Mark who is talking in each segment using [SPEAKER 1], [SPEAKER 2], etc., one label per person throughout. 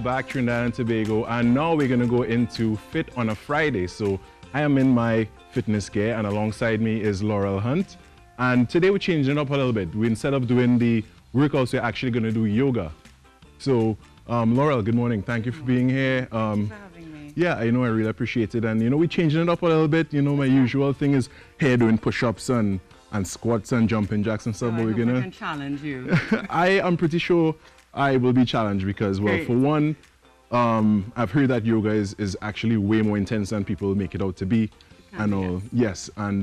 [SPEAKER 1] back, Trinidad and Tobago, and now we're gonna go into Fit on a Friday. So I am in my fitness gear, and alongside me is Laurel Hunt. And today we're changing it up a little bit. Instead of doing the workouts, we're actually gonna do yoga. So Laurel, good morning. Thank you for being here.
[SPEAKER 2] Thank you for having me.
[SPEAKER 1] Yeah, I really appreciate it. And we're changing it up a little bit. My usual thing is here doing push-ups and squats and jumping jacks and stuff.
[SPEAKER 2] So
[SPEAKER 1] but we're
[SPEAKER 2] I
[SPEAKER 1] gonna
[SPEAKER 2] can challenge you.
[SPEAKER 1] I am pretty sure I will be challenged because, well,
[SPEAKER 2] Great.
[SPEAKER 1] for one, I've heard that yoga is actually way more intense than people make it out to be. And all. Yes. And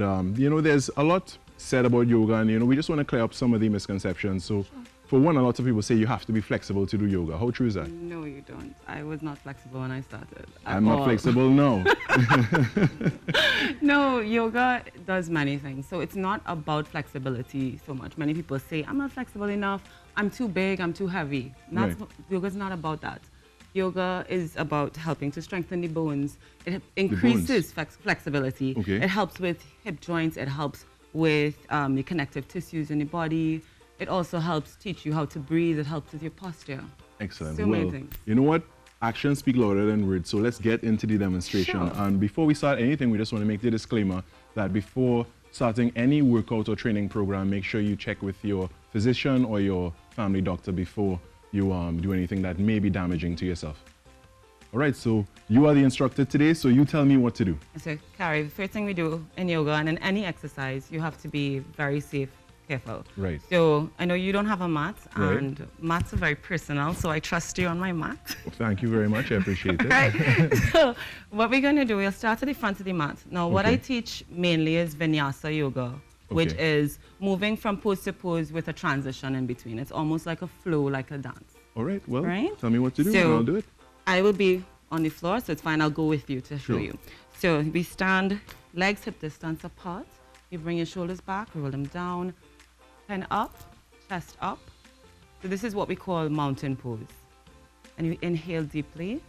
[SPEAKER 1] there's a lot said about yoga, and we just want to clear up some of the misconceptions. So for one, a lot of people say you have to be flexible to do yoga. How true is that?
[SPEAKER 2] No, you don't. I was not flexible when I started.
[SPEAKER 1] I'm not flexible now.
[SPEAKER 2] No, yoga does many things. So it's not about flexibility so much. Many people say, I'm not flexible enough, I'm too big, I'm too heavy.
[SPEAKER 1] Right.
[SPEAKER 2] Yoga's not about that. Yoga is about helping to strengthen the bones. It increases flexibility.
[SPEAKER 1] Okay.
[SPEAKER 2] It helps with hip joints. It helps with the connective tissues in the body. It also helps teach you how to breathe. It helps with your posture.
[SPEAKER 1] Excellent.
[SPEAKER 2] So many things.
[SPEAKER 1] You know what? Actions speak louder than words. So let's get into the demonstration.
[SPEAKER 2] Sure.
[SPEAKER 1] And before we start anything, we just want to make the disclaimer that before starting any workout or training program, make sure you check with your physician or your family doctor before you do anything that may be damaging to yourself. All right, so you are the instructor today, so you tell me what to do.
[SPEAKER 2] So, Carrie, the first thing we do in yoga and in any exercise, you have to be very safe, careful.
[SPEAKER 1] Right.
[SPEAKER 2] So, I know you don't have a mat,
[SPEAKER 1] Right.
[SPEAKER 2] and mats are very personal, so I trust you on my mat.
[SPEAKER 1] Thank you very much. I appreciate it.
[SPEAKER 2] Right. So, what we're going to do, we'll start at the front of the mat. Now, what I
[SPEAKER 1] Okay.
[SPEAKER 2] teach mainly is vinyasa yoga, which
[SPEAKER 1] Okay.
[SPEAKER 2] is moving from pose to pose with a transition in between. It's almost like a flow, like a dance.
[SPEAKER 1] All right, well,
[SPEAKER 2] Right.
[SPEAKER 1] tell me what to do,
[SPEAKER 2] So-
[SPEAKER 1] and I'll do it.
[SPEAKER 2] I will be on the floor, so it's fine. I'll go with you to show
[SPEAKER 1] Sure.
[SPEAKER 2] you. So we stand legs hip distance apart. You bring your shoulders back, roll them down, pen up, chest up. So this is what we call mountain pose. And you inhale deeply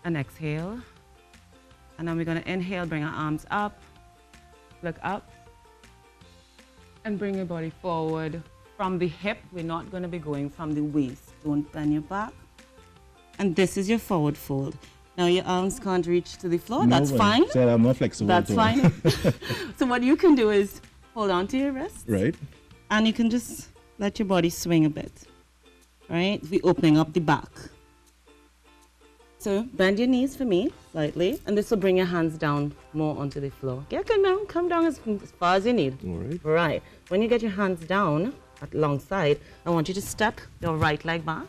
[SPEAKER 2] and exhale. And then we're going to inhale, bring our arms up, look up, and bring your body forward. From the hip, we're not going to be going from the waist. Don't bend your back. And this is your forward fold. Now your arms can't reach to the floor. That's fine.
[SPEAKER 1] Said I'm not flexible.
[SPEAKER 2] That's fine. So what you can do is hold on to your wrists.
[SPEAKER 1] Right.
[SPEAKER 2] And you can just let your body swing a bit. Right? We're opening up the back. So bend your knees for me slightly. And this will bring your hands down more onto the floor. Yeah, come down as far as you need.
[SPEAKER 1] All right.
[SPEAKER 2] Right. When you get your hands down alongside, I want you to step your right leg back.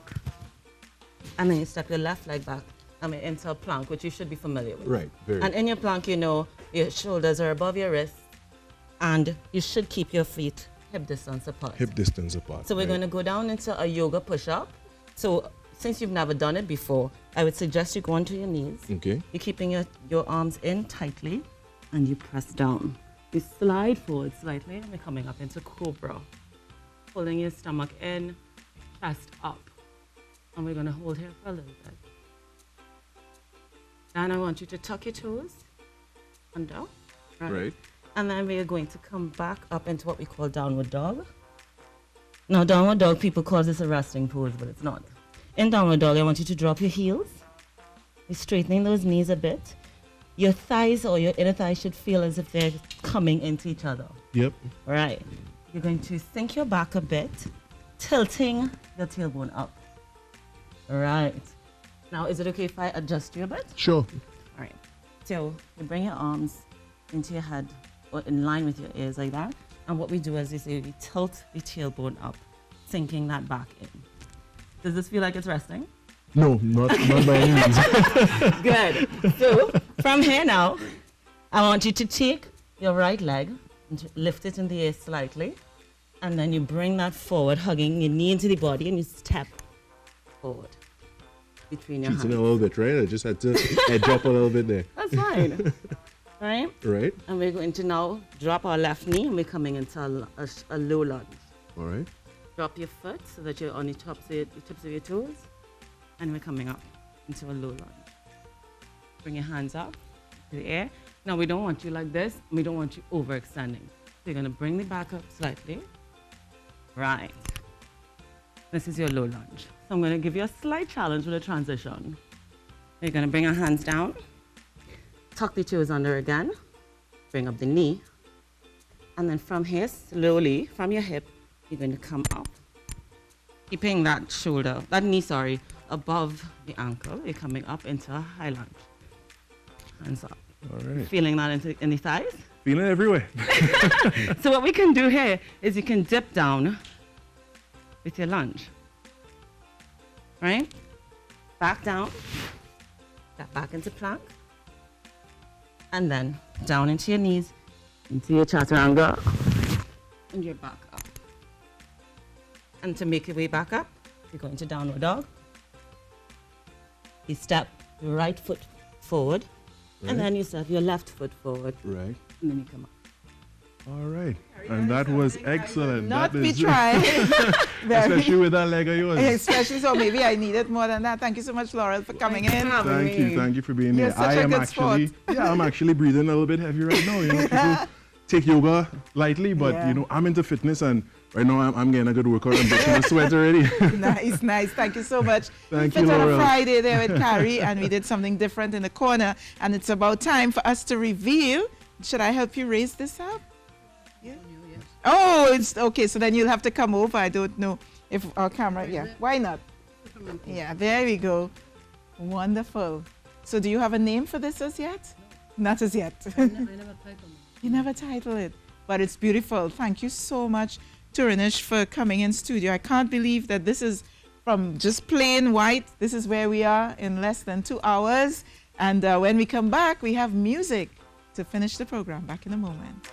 [SPEAKER 2] And then you step your left leg back. Into a plank, which you should be familiar with.
[SPEAKER 1] Right. Very.
[SPEAKER 2] And in your plank, your shoulders are above your wrists. And you should keep your feet hip distance apart.
[SPEAKER 1] Hip distance apart.
[SPEAKER 2] So we're going to go down into a yoga push-up. So since you've never done it before, I would suggest you go onto your knees.
[SPEAKER 1] Okay.
[SPEAKER 2] You're keeping your arms in tightly. And you press down. You slide forward slightly. And we're coming up into cobra. Pulling your stomach in, chest up. And we're going to hold here for a little bit. Then I want you to tuck your toes under.
[SPEAKER 1] Right.
[SPEAKER 2] And then we are going to come back up into what we call downward dog. Now, downward dog, people call this a resting pose, but it's not. In downward dog, I want you to drop your heels. You're straightening those knees a bit. Your thighs or your inner thighs should feel as if they're coming into each other.
[SPEAKER 1] Yep.
[SPEAKER 2] Right. You're going to sink your back a bit, tilting your tailbone up. Right. Now, is it okay if I adjust you a bit?
[SPEAKER 1] Sure.
[SPEAKER 2] All right. So you bring your arms into your head or in line with your ears like that. And what we do is we tilt the tailbone up, sinking that back in. Does this feel like it's resting?
[SPEAKER 1] No, not by any means.
[SPEAKER 2] Good. So from here now, I want you to take your right leg and lift it in the air slightly. And then you bring that forward, hugging your knee into the body, and you step forward between your
[SPEAKER 1] Cheating
[SPEAKER 2] hands.
[SPEAKER 1] a little bit, right? I just had to edge up a little bit there.
[SPEAKER 2] That's fine. Right?
[SPEAKER 1] Right.
[SPEAKER 2] And we're going to now drop our left knee, and we're coming into a low lunge.
[SPEAKER 1] All right.
[SPEAKER 2] Drop your foot so that you're on the tips of your toes. And we're coming up into a low lunge. Bring your hands up to the air. Now, we don't want you like this. We don't want you overextending. So you're going to bring the back up slightly. Right. This is your low lunge. So I'm going to give you a slight challenge with a transition. You're going to bring your hands down, tuck the toes under again, bring up the knee, and then from here, slowly, from your hip, you're going to come up, keeping that shoulder, that knee, sorry, above the ankle. You're coming up into a high lunge. Hands up.
[SPEAKER 1] All right.
[SPEAKER 2] Feeling that in the thighs?
[SPEAKER 1] Feeling it everywhere.
[SPEAKER 2] So what we can do here is you can dip down with your lunge. Right? Back down. Step back into plank. And then down into your knees, into your chaturanga, and you're back up. And to make your way back up, you're going to downward dog. You step your right foot forward, and then you step your left foot forward.
[SPEAKER 1] Right.
[SPEAKER 2] And then you come up.
[SPEAKER 1] All right. And that was excellent.
[SPEAKER 3] Not
[SPEAKER 1] That
[SPEAKER 3] be
[SPEAKER 1] is-
[SPEAKER 3] trying.
[SPEAKER 1] Especially with that leg of yours.
[SPEAKER 3] Especially so maybe I needed more than that. Thank you so much, Laurel, for coming in.
[SPEAKER 1] Thank you for being
[SPEAKER 3] You're
[SPEAKER 1] here.
[SPEAKER 3] such a good
[SPEAKER 1] actually,
[SPEAKER 3] sport.
[SPEAKER 1] I'm actually breathing a little bit heavy right now. You know, people take yoga lightly, but
[SPEAKER 3] Yeah.
[SPEAKER 1] you know, I'm into fitness, and right now I'm getting a good workout. I'm breaking a sweat already.
[SPEAKER 3] Nice, nice. Thank you so much.
[SPEAKER 1] Thank
[SPEAKER 3] we
[SPEAKER 1] you,
[SPEAKER 3] fit on a
[SPEAKER 1] Laurel.
[SPEAKER 3] Friday there with Carrie, and we did something different in the corner, and it's about time for us to reveal. Should I help you raise this up? Yeah. Oh, it's okay. So then you'll have to come over. I don't know if our camera. Yeah, why not? Yeah, there we go. Wonderful. So do you have a name for this as yet? Not as yet. You never title it, but it's beautiful. Thank you so much, Turinish, for coming in studio. I can't believe that this is from just plain white. This is where we are in less than 2 hours. And when we come back, we have music to finish the program. Back in a moment.